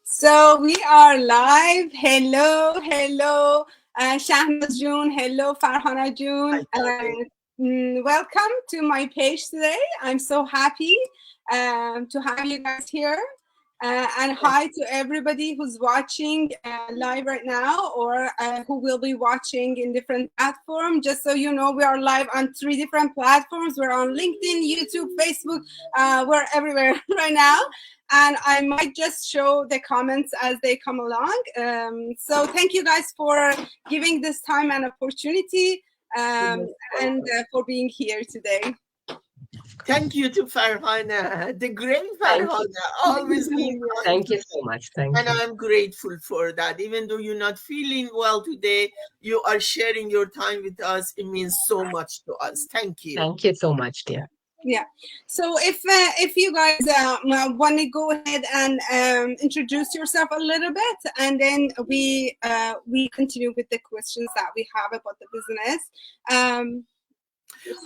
So we are live. Hello, hello, Shahnaz June. Hello, Farhana June. Welcome to my page today. I'm so happy to have you guys here. And hi to everybody who's watching live right now, or who will be watching in different platforms. Just so you know, we are live on 3 different platforms. We're on LinkedIn, YouTube, Facebook. We're everywhere right now. And I might just show the comments as they come along. So thank you guys for giving this time and opportunity, and for being here today. Thank you to Farhana, the great Farhana, always being Thank you so much. Thank and you. I'm grateful for that. Even though you're not feeling well today, you are sharing your time with us. It means so much to us. Thank you. Thank you so much, dear. Yeah. So if you guys want to go ahead and introduce yourself a little bit, and then we continue with the questions that we have about the business.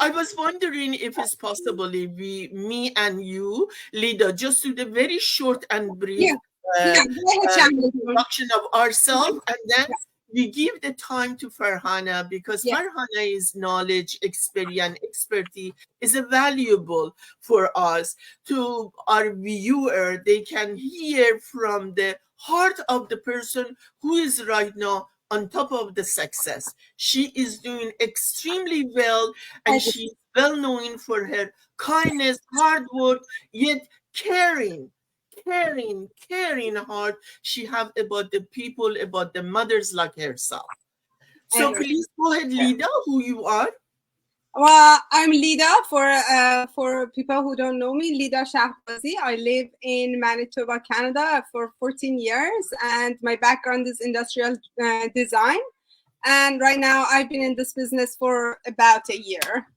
I was wondering if it's possible if me and you, Lida, just do the very short and brief introduction of ourselves, and then we give the time to Farhana, because Farhana's knowledge, experience, and expertise is valuable for us. To our viewer, they can hear from the heart of the person who is right now on top of the success. She is doing extremely well, and she's well known for her kindness, hard work, yet caring heart she have about the people, about the mothers like herself. So please go ahead, Lida, who you are. Well, I'm Lida. For people who don't know me, Lida Shahbazi. I live in Manitoba, Canada for 14 years, and my background is industrial design. And right now, I've been in this business for about a year.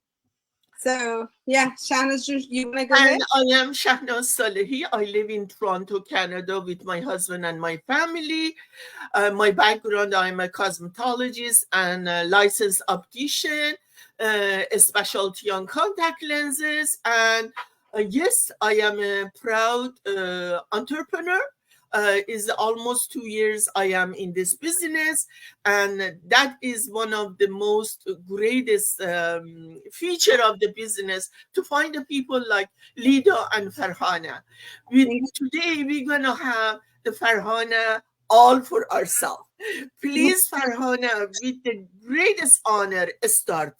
So yeah, Shahnaz, you want to go ahead? And I am Shahnaz Salehi. I live in Toronto, Canada, with my husband and my family. My background: I'm a cosmetologist and a licensed optician, a specialty on contact lenses, and yes, I am a proud entrepreneur. Is almost 2 years I am in this business, and that is one of the most greatest feature of the business, to find the people like Lida and Farhana. Today we're gonna have the Farhana all for ourselves. Please, Farhana, with the greatest honor, start.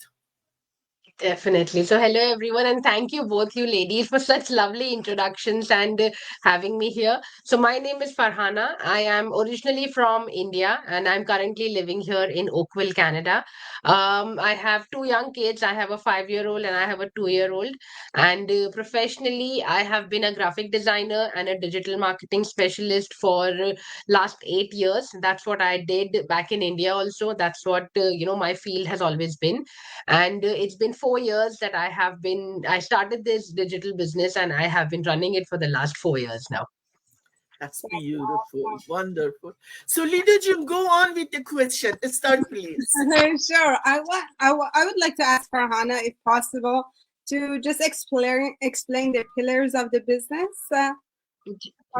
Definitely. So, hello everyone, and thank you both, you ladies, for such lovely introductions and having me here. So, my name is Farhana. I am originally from India, and I'm currently living here in Oakville, Canada. I have 2 young kids. I have a 5-year-old and I have a 2-year-old. And professionally, I have been a graphic designer and a digital marketing specialist for last 8 years. That's what I did back in India. Also, that's what my field has always been. And it's been 4 years that I started this digital business, and I have been running it for the last 4 years now. That's beautiful. Wonderful. So, Lida Jim, go on with the question. Start, please. Sure. I would like to ask Farhana, if possible, to just explain the pillars of the business.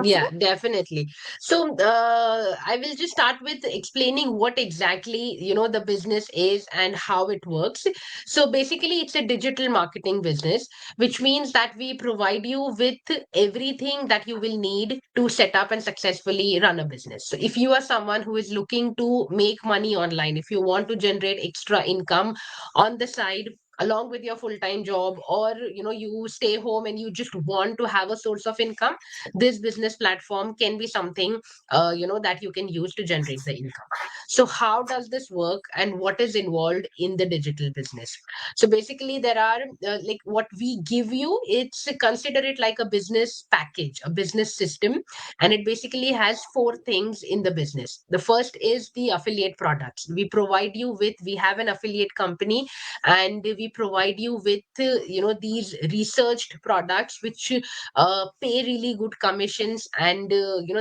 Yeah, definitely. So, I will just start with explaining what exactly, the business is and how it works. So, basically, it's a digital marketing business, which means that we provide you with everything that you will need to set up and successfully run a business. So, if you are someone who is looking to make money online, if you want to generate extra income on the side, along with your full-time job, or you stay home and you just want to have a source of income, this business platform can be something that you can use to generate the income. So how does this work, and what is involved in the digital business? So basically, there are like what we give you, it's consider it like a business package, a business system, and it basically has 4 things in the business. The first is the affiliate products. We have an affiliate company, and we provide you with these researched products which pay really good commissions, and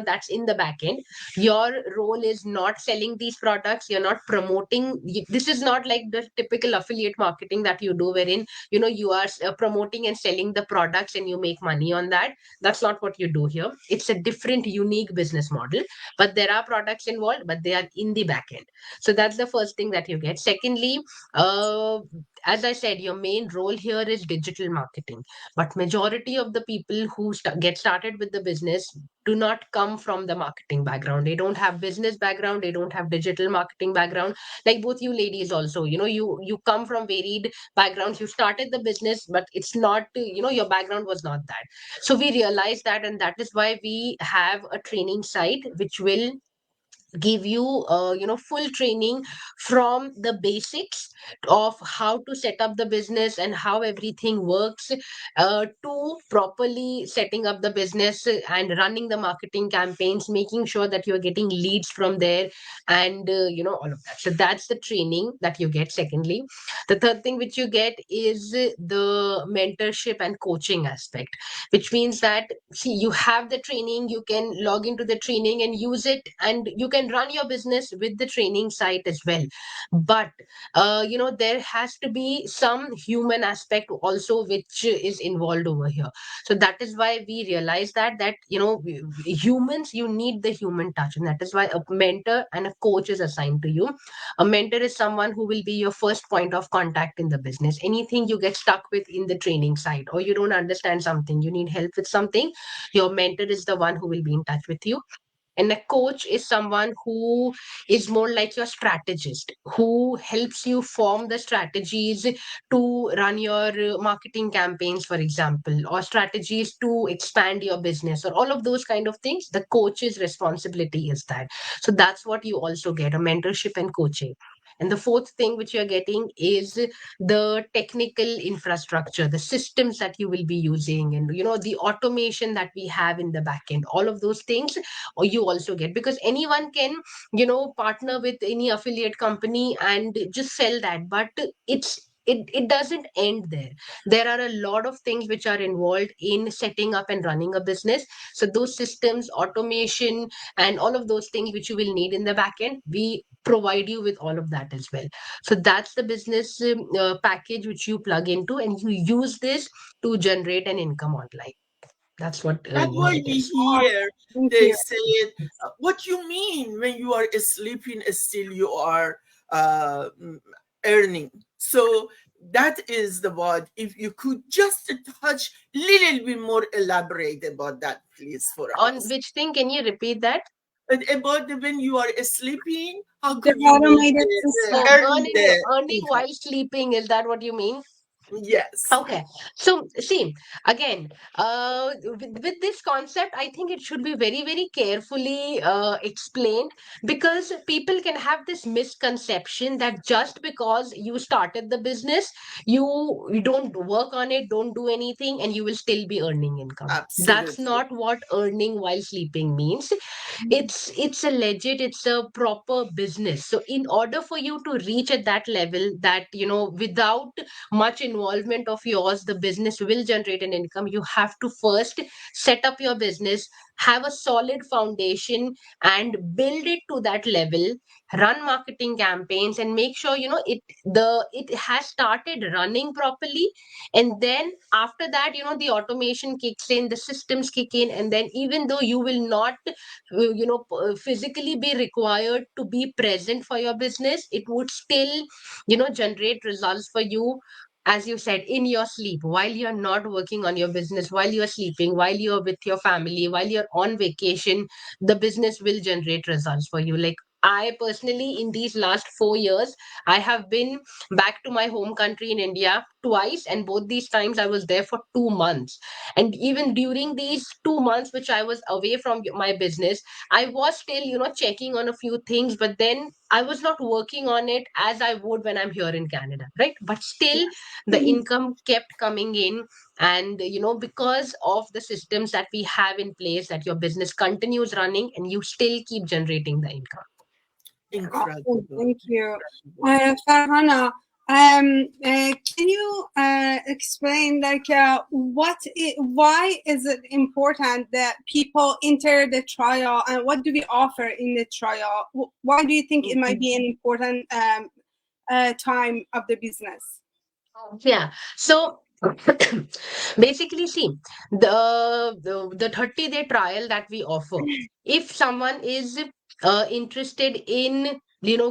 that's in the back end. Your role is not selling these products, you're not promoting. This is not like the typical affiliate marketing that you do, wherein you are promoting and selling the products and you make money on that. That's not what you do here. It's a different unique business model, but there are products involved, but they are in the back end. So that's the first thing that you get. Secondly, uh, as I said, your main role here is digital marketing, but majority of the people who get started with the business do not come from the marketing background. They don't have business background, they don't have digital marketing background. Like both you ladies also, you come from varied backgrounds. You started the business, but it's not, your background was not that. So we realized that, and that is why we have a training site which will give you full training from the basics of how to set up the business and how everything works, to properly setting up the business and running the marketing campaigns, making sure that you're getting leads from there, and all of that. So that's the training that you get. Secondly, the third thing which you get is the mentorship and coaching aspect, which means that, see, you have the training, you can log into the training and use it, and you can run your business with the training site as well. But there has to be some human aspect also which is involved over here. So that is why we realize that humans, you need the human touch, and that is why a mentor and a coach is assigned to you. A mentor is someone who will be your first point of contact in the business. Anything you get stuck with in the training side, or you don't understand something, you need help with something, your mentor is the one who will be in touch with you. And a coach is someone who is more like your strategist, who helps you form the strategies to run your marketing campaigns, for example, or strategies to expand your business, or all of those kind of things. The coach's responsibility is that. So that's what you also get, a mentorship and coaching. And the fourth thing which you're getting is the technical infrastructure, the systems that you will be using, and the automation that we have in the back end. All of those things, or you also get, because anyone can partner with any affiliate company and just sell that, but it doesn't end there. There are a lot of things which are involved in setting up and running a business. So those systems, automation, and all of those things which you will need in the back end, we provide you with all of that as well. So that's the business package which you plug into, and you use this to generate an income online. That's what That's why it we is. hear Thank they you. said, "What you mean when you are sleeping? Still you are earning." So that is the what. If you could just touch little bit more, elaborate about that, please, for On us. which thing? Can you repeat that? And about when you are sleeping, how The could you make automated the, Oh, system. earn the earning income? while sleeping. Is that what you mean? Yes, Okay. So, see, again, with this concept, I think it should be very, very carefully explained, because people can have this misconception that just because you started the business, you don't work on it, don't do anything, and you will still be earning income. That's absolutely. not what earning while sleeping means. It's a legit, it's a proper business. So in order for you to reach at that level, that without much involvement of yours, the business will generate an income, you have to first set up your business, have a solid foundation, and build it to that level, run marketing campaigns, and make sure it has started running properly. And then after that, the automation kicks in, the systems kick in, and then even though you will not physically be required to be present for your business, it would still generate results for you, as you said, in your sleep, while you're not working on your business, while you're sleeping, while you're with your family, while you're on vacation. The business will generate results for you. Like, I personally, in these last 4 years, I have been back to my home country in India twice, and both these times I was there for 2 months. And even during these 2 months which I was away from my business, I was still checking on a few things, but then I was not working on it as I would when I'm here in Canada, right? But still, the income kept coming in. And because of the systems that we have in place, that your business continues running and you still keep generating the income. Awesome. Incredible. Thank you. Incredible. Farhana, Can you explain like why is it important that people enter the trial, and what do we offer in the trial? Why do you think it might be an important time of the business? Yeah. So basically, see, the 30-day trial that we offer, if someone is interested in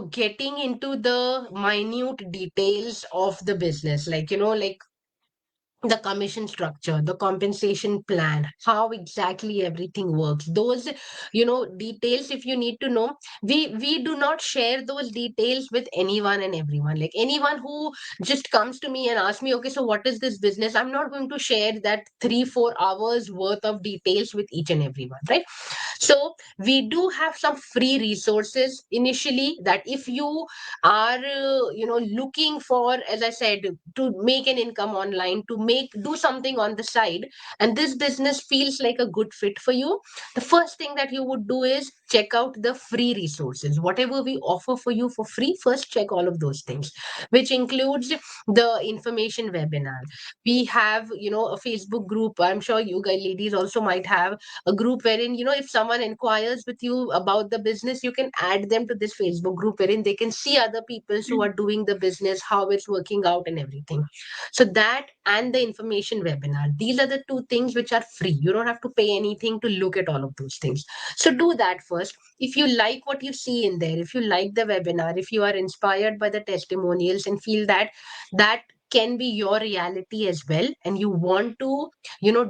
getting into the minute details of the business, like like the commission structure, the compensation plan, how exactly everything works, those details, if you need to know, we do not share those details with anyone and everyone. Like anyone who just comes to me and asks me, okay, so what is this business, I'm not going to share that 3-4 hours worth of details with each and everyone, right? So we do have some free resources initially, that if you are looking for, as I said, to make an income online, to make do something on the side, and this business feels like a good fit for you, the first thing that you would do is check out the free resources. Whatever we offer for you for free, first check all of those things, which includes the information webinar. We have a Facebook group. I'm sure you guys ladies also might have a group wherein, if someone inquires with you about the business, you can add them to this Facebook group wherein they can see other people who are doing the business, how it's working out and everything. So that and the information webinar, these are the two things which are free. You don't have to pay anything to look at all of those things. So do that first. If you like what you see in there, if you like the webinar, if you are inspired by the testimonials and feel that that can be your reality as well, and you want to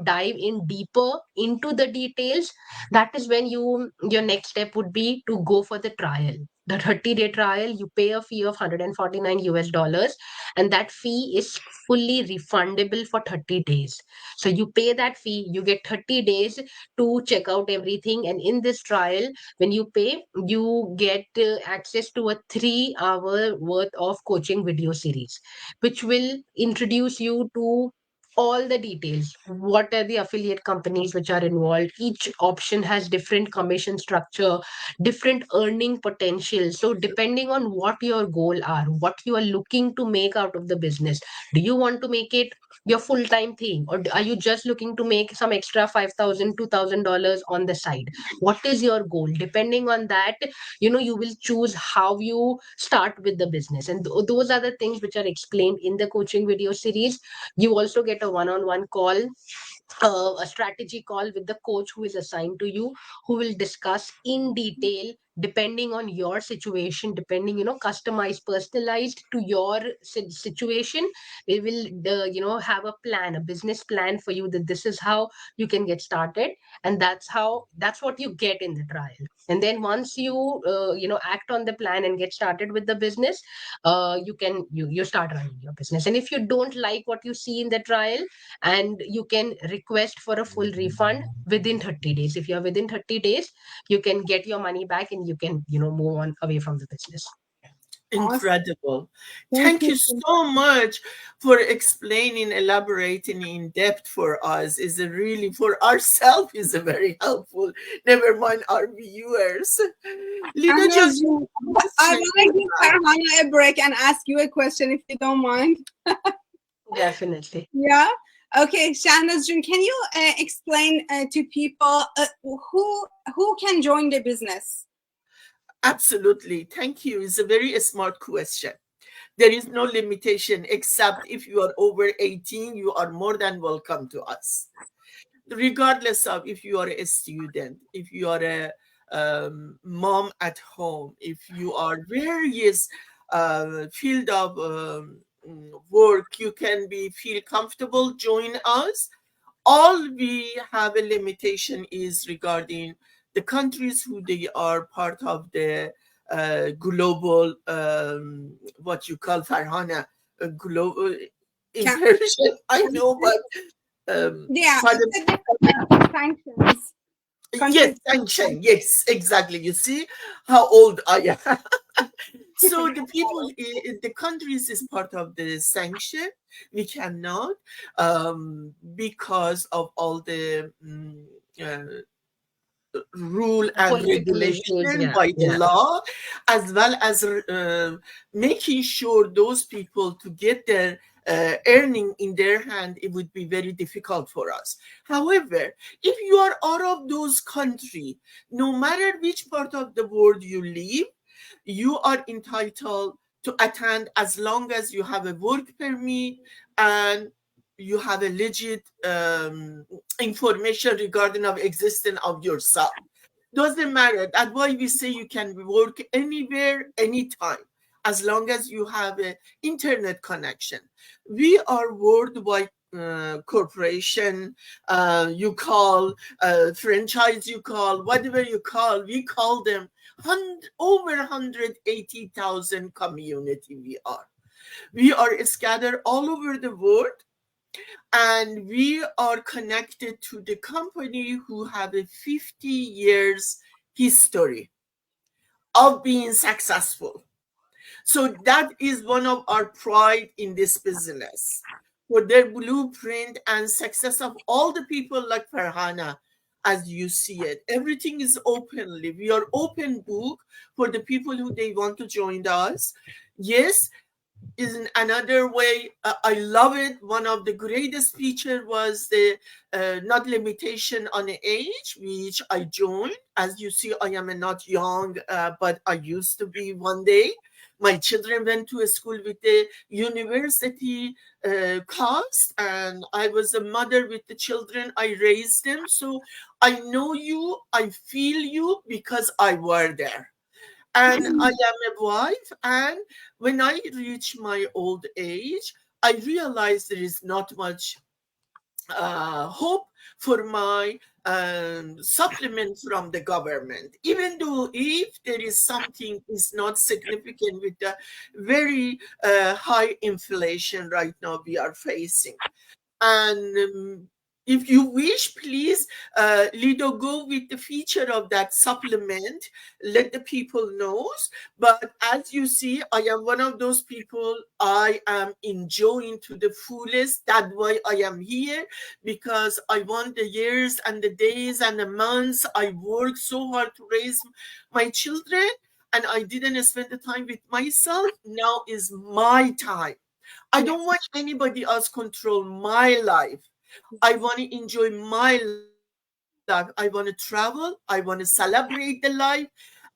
dive in deeper into the details, that is when your next step would be to go for the trial. The 30-day trial, you pay a fee of $149, and that fee is fully refundable for 30 days. So you pay that fee, you get 30 days to check out everything, and in this trial, when you pay, you get access to a 3-hour worth of coaching video series, which will introduce you to all the details. What are the affiliate companies which are involved? Each option has different commission structure, different earning potential. So depending on what your goal are, what you are looking to make out of the business, do you want to make it your full-time thing, or are you just looking to make some extra $5,000 $2,000 on the side? What is your goal? Depending on that, you will choose how you start with the business, and those are the things which are explained in the coaching video series. You also get a one-on-one call, a strategy call with the coach who is assigned to you, who will discuss in detail, depending on your situation, depending, customized, personalized to your situation. We will have a plan, a business plan for you, that this is how you can get started, and that's what you get in the trial. And then once you act on the plan and get started with the business, you start running your business. And if you don't like what you see in the trial, and you can request for a full refund within 30 days. If you're within 30 days, you can get your money back, and you can move on away from the business. Awesome. Incredible. Thank Thank you. you so much for explaining, elaborating in depth for us. Is a really for ourselves is a very helpful. Never mind our viewers. Lina just I question. want to give Farhana a break and ask you a question, if you don't mind. Definitely. Yeah. Okay, Shahnaz Jun, can you explain to people who can join the business? Absolutely. Thank you. It's a very smart question. There is no limitation except if you are over 18, you are more than welcome to us. Regardless of if you are a student, if you are a mom at home, if you are various field of work, you can be feel comfortable, join us. All we have a limitation is regarding the countries who they are part of the global what you call Farhana global inversion. I know, but Yeah, pardon. it's a different sanctions. Yes, Countries. sanction. Yes, exactly. You see how old I am. So the people, the countries is part of the sanction. We cannot, because of all the rule and Political issues. regulation Yeah, by the yeah. law, as well as making sure those people to get their earning in their hand, it would be very difficult for us. However, if you are out of those country, no matter which part of the world you live, you are entitled to attend as long as you have a work permit and you have a legit information regarding of existence of yourself. Doesn't matter. That's why we say you can work anywhere, anytime, as long as you have an internet connection. We are worldwide corporation. You call franchise, you call whatever you call. We call them over 180,000 community. We are scattered all over the world, and we are connected to the company who have a 50 years history of being successful. So that is one of our pride in this business, for their blueprint and success of all the people like Farhana. As you see it, everything is openly, we are open book for the people who they want to join us. Yes, is in another way. I love it. One of the greatest feature was the not limitation on the age, which I joined. As you see, I am not young, but I used to be one day. My children went to a school with the university cost, and I was a mother with the children. I raised them, so I know you. I feel you because I were there, and I am a wife. And when I reach my old age, I realize there is not much hope for my supplement from the government, even though if there is something is not significant with the very high inflation right now we are facing. And if you wish, please, Lido, go with the feature of that supplement. Let the people know. But as you see, I am one of those people. I am enjoying to the fullest. That's why I am here, because I want the years and the days and the months I worked so hard to raise my children, and I didn't spend the time with myself. Now is my time. I Yeah. don't want anybody else control my life. I want to enjoy my life. I want to travel. I want to celebrate the life,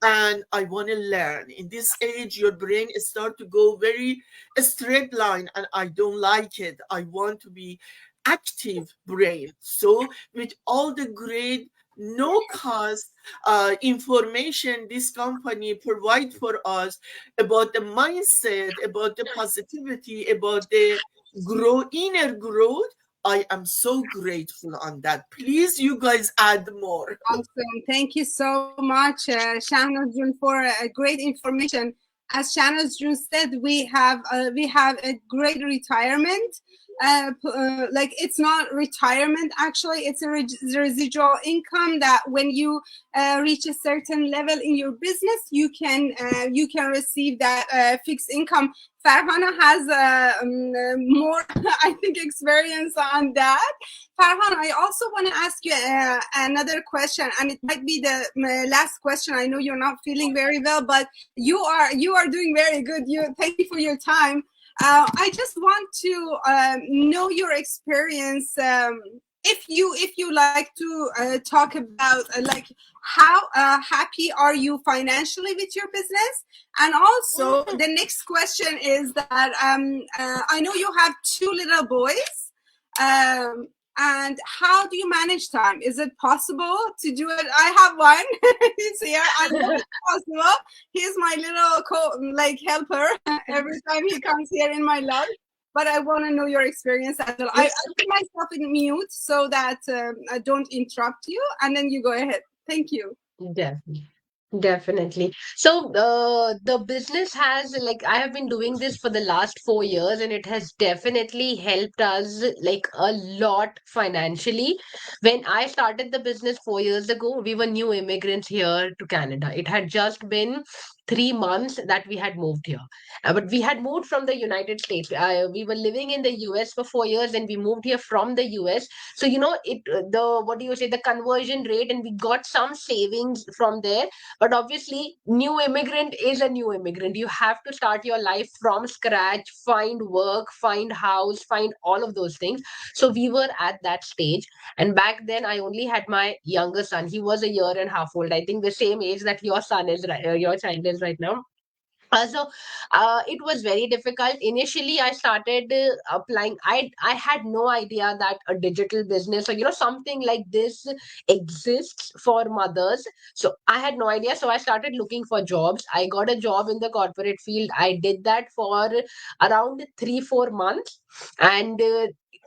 and I want to learn. In this age, your brain start to go very straight line, and I don't like it. I want to be active brain. So with all the great no cost information this company provide for us about the mindset, about the positivity, about the inner growth, I am so grateful on that. Please, you guys add more. Awesome. Thank you so much, Shahnaz Jun, for great information. As Shahnaz Jun said, we have a great retirement. Like, it's not retirement, actually, it's a residual income that when you reach a certain level in your business, you can receive that fixed income. Farhana has more, I think, experience on that. Farhan, I also want to ask you another question, and it might be the last question. I know you're not feeling very well, but you are doing very good. Thank you for your time. I just want to know your experience. If you like to talk about like how happy are you financially with your business, and also the next question is that I know you have two little boys. Um, and how do you manage time? Is it possible to do it? I have one. He's here. I know it's possible. He's my little like helper every time he comes here in my lab. But I want to know your experience as well. I put myself in mute so that I don't interrupt you, and then you go ahead. Thank you. Definitely. Definitely. So, the business has, like, I have been doing this for the last 4 years, and it has definitely helped us like a lot financially. When I started the business 4 years ago, we were new immigrants here to Canada. It had just been 3 months that we had moved here. But we had moved from the United States. We were living in the US for 4 years, and we moved here from the US. So it the what do you say, the conversion rate, and we got some savings from there. But obviously, new immigrant is a new immigrant. You have to start your life from scratch, find work, find house, find all of those things. So we were at that stage. And back then, I only had my younger son. He was a year and a half old. I think the same age that your son is, your child is right now. So it was very difficult. Initially, I started applying. I had no idea that a digital business, or something like this exists for mothers. So I had no idea. So I started looking for jobs. I got a job in the corporate field. I did that for around 3-4 months, and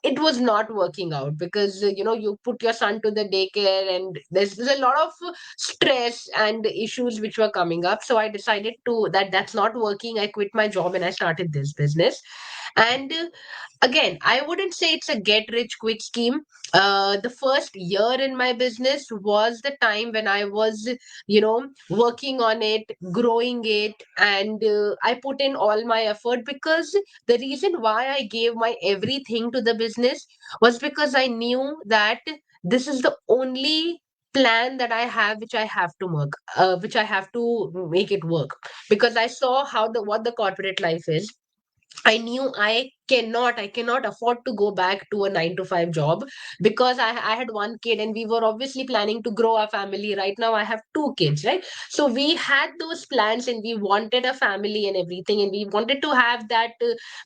it was not working out because you put your son to the daycare, and there's a lot of stress and issues which were coming up. So I decided to that's not working. I quit my job and I started this business. And again, I wouldn't say it's a get rich quick scheme. The first year in my business was the time when I was working on it, growing it, and I put in all my effort, because the reason why I gave my everything to the business was because I knew that this is the only plan that I have, which I have to work, which I have to make it work, because I saw how the what the corporate life is. I knew I cannot afford to go back to a 9 to 5 job, because I had one kid, and we were obviously planning to grow our family. Right now, I have two kids, right? So we had those plans, and we wanted a family and everything, and we wanted to have that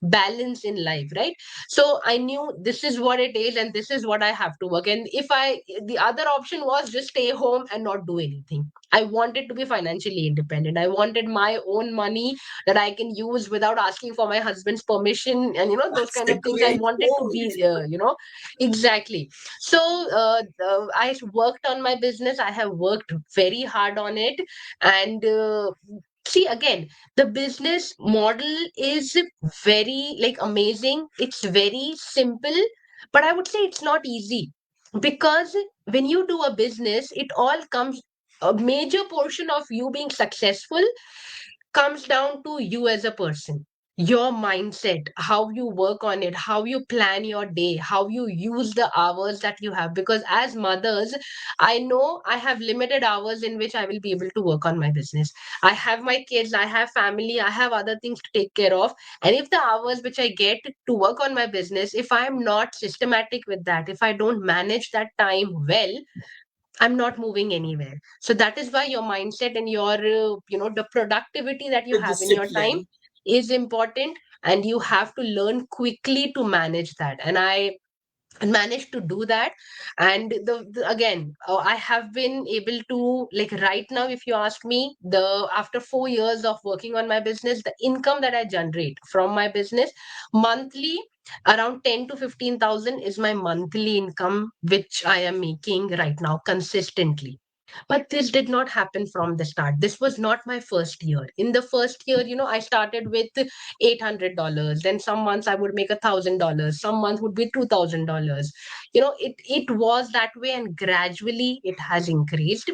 balance in life, right? So I knew this is what it is, and this is what I have to work. And the other option was just stay home and not do anything. I wanted to be financially independent. I wanted my own money that I can use without asking for my husband's permission, and those That's kind a of things. I great wanted to point. be, exactly. So I worked on my business. I have worked very hard on it, and see, again, the business model is very like amazing. It's very simple, but I would say it's not easy, because when you do a business, it all comes, a major portion of you being successful comes down to you as a person, your mindset, how you work on it, how you plan your day, how you use the hours that you have. Because as mothers, I know I have limited hours in which I will be able to work on my business. I have my kids, I have family, I have other things to take care of. And if the hours which I get to work on my business, if I am not systematic with that, if I don't manage that time well, I'm not moving anywhere. So that is why your mindset and your, the productivity that you The have in your time discipline. is important. And you have to learn quickly to manage that. And I managed to do that. And again, I have been able to, like, right now, if you ask me, the after 4 years of working on my business, the income that I generate from my business monthly, around 10 to 15,000 is my monthly income, which I am making right now consistently. But this did not happen from the start. This was not my first year. In the first year, I started with $800. Then some months I would make $1,000. Some months would be $2,000. It was that way, and gradually it has increased.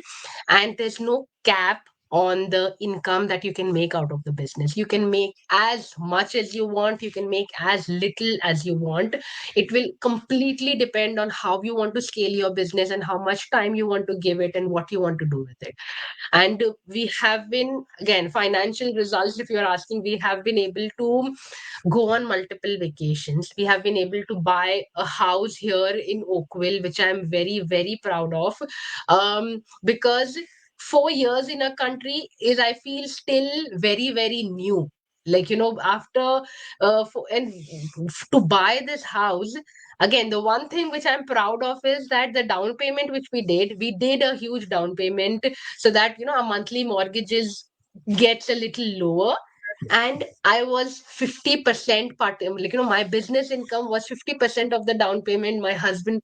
And there's no cap on the income that you can make out of the business. You can make as much as you want, you can make as little as you want. It will completely depend on how you want to scale your business, and how much time you want to give it, and what you want to do with it. And we have been, again, financial results, if you're asking, we have been able to go on multiple vacations. We have been able to buy a house here in Oakville, which I'm very, very proud of. Because 4 years in a country is, I feel, still very, very new. Like, after and to buy this house, again, the one thing which I'm proud of is that the down payment which we did a huge down payment, so that our monthly mortgages gets a little lower. And I was 50% part, like, my business income was 50% of the down payment. My husband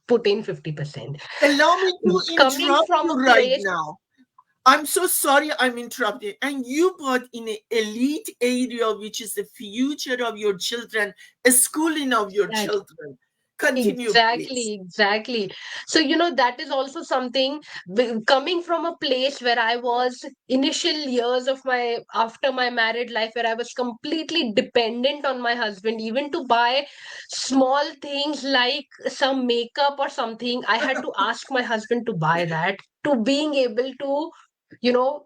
put in 50%. Allow me to Coming interrupt from you a right place, now. I'm so sorry I'm interrupting. And you bought in an elite area, which is the future of your children, a schooling of your Right. children. Continue, please. Exactly. So, that is also something coming from a place where I was initial years of after my married life, where I was completely dependent on my husband, even to buy small things like some makeup or something. I had to ask my husband to buy that, to being able to,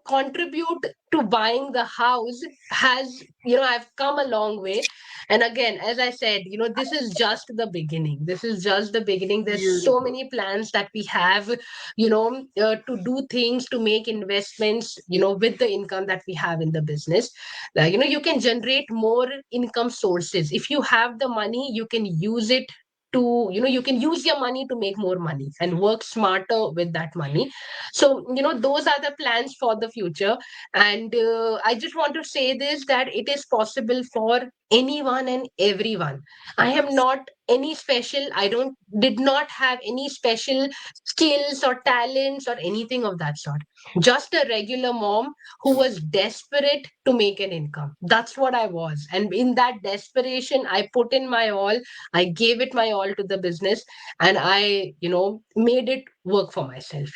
contribute to buying the house has, I've come a long way. And again, as I said, this is just the beginning. This is just the beginning. There's so Beautiful. many plans that we have, to do things, to make investments, with the income that we have in the business. You can generate more income sources. If you have the money, you can use it to, you can use your money to make more money and work smarter with that money. So, those are the plans for the future. And I just want to say this, that it is possible for anyone and everyone. I am not any special. I don't did not have any special skills or talents or anything of that sort. Just a regular mom who was desperate to make an income. That's what I was. And in that desperation, I put in my all. I gave it my all to the business, and I, made it work for myself.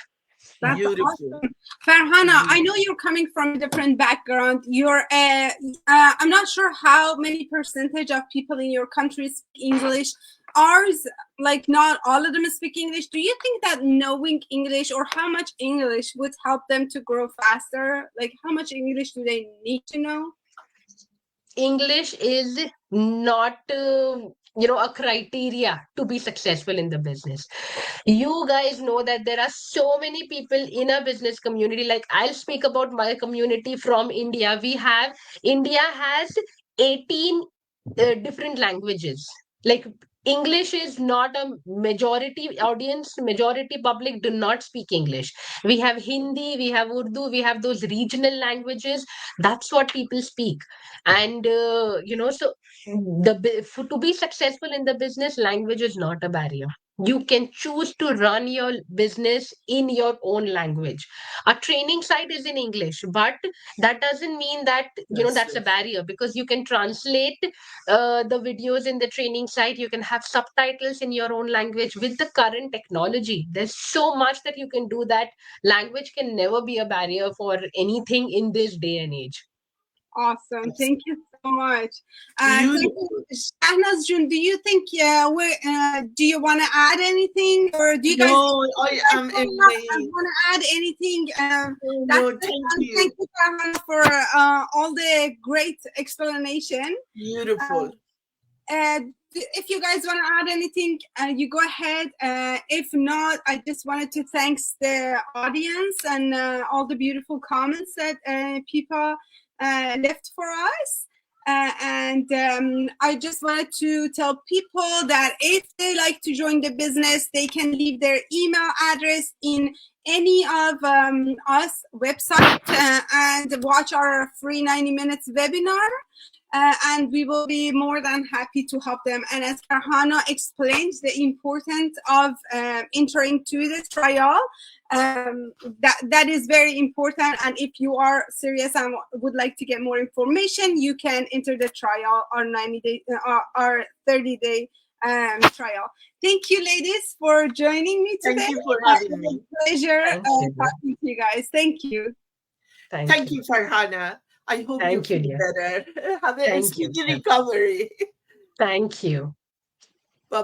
That's Beautiful. awesome. Farhana, I know you're coming from a different background. I'm not sure how many percentage of people in your country speak English. Ours, like not all of them speak English. Do you think that knowing English or how much English would help them to grow faster? Like how much English do they need to know? English is not, a criteria to be successful in the business. You guys know that there are so many people in a business community. Like, I'll speak about my community from India. India has 18 different languages. Like, English is not a majority audience, majority public do not speak English. We have Hindi, we have Urdu, we have those regional languages. That's what people speak. And, so to be successful in the business, language is not a barrier. You can choose to run your business in your own language. A training site is in English, but that doesn't mean that, That's that's a true. barrier, because you can translate the videos in the training site. You can have subtitles in your own language. With the current technology, there's so much that you can do, that language can never be a barrier for anything in this day and age. Awesome. That's Thank you so much. beautiful. Shahnaz June, do you think, do you want to add anything, or do you guys No, I am amazed. want to add anything? Oh, That's no, it. thank Thank you. you, Farhana, for all the great explanation. Beautiful. If you guys want to add anything, you go ahead. If not, I just wanted to thank the audience and all the beautiful comments that people left for us. I just wanted to tell people that if they like to join the business, they can leave their email address in any of us website and watch our free 90 minutes webinar. And we will be more than happy to help them. And as Farhana explained, the importance of entering to the trial, that is very important. And if you are serious and would like to get more information, you can enter the trial, our 90-day, our 30-day trial. Thank you, ladies, for joining me today. Thank you for It was having me. a pleasure Thank you. talking to you guys. Thank you. Thank you, Farhana. I hope you Thank you, feel dear. better. Have a Thank you. speedy recovery. Thank you.